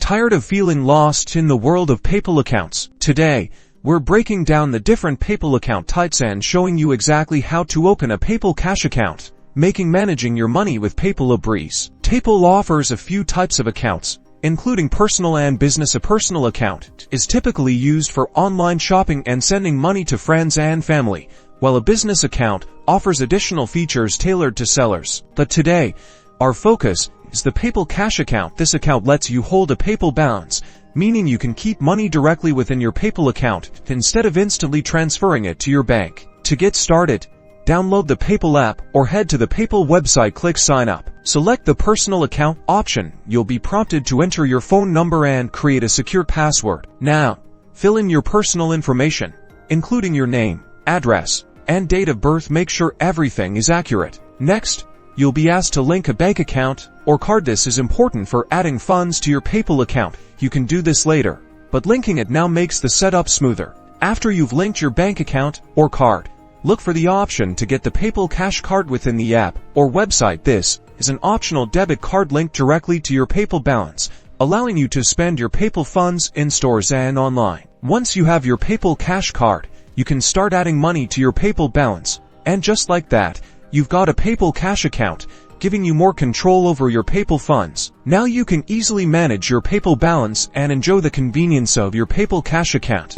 Tired of feeling lost in the world of PayPal accounts? Today, we're breaking down the different PayPal account types and showing you exactly how to open a PayPal cash account, making managing your money with PayPal a breeze. PayPal offers a few types of accounts, including personal and business. A personal account is typically used for online shopping and sending money to friends and family, while a business account offers additional features tailored to sellers. But today, our focus is the PayPal cash account. This account lets you hold a PayPal balance, meaning you can keep money directly within your PayPal account instead of instantly transferring it to your bank. To get started, download the PayPal app or head to the PayPal website. Click Sign Up. Select the Personal Account option. You'll be prompted to enter your phone number and create a secure password. Now, fill in your personal information, including your name, address, and date of birth. Make sure everything is accurate. Next, you'll be asked to link a bank account or card. This is important for adding funds to your PayPal account. You can do this later, but linking it now makes the setup smoother. After you've linked your bank account or card, look for the option to get the PayPal cash card within the app or website. This is an optional debit card linked directly to your PayPal balance, allowing you to spend your PayPal funds in stores and online. Once you have your PayPal cash card, you can start adding money to your PayPal balance, and just like that, you've got a PayPal cash account, giving you more control over your PayPal funds. Now you can easily manage your PayPal balance and enjoy the convenience of your PayPal cash account.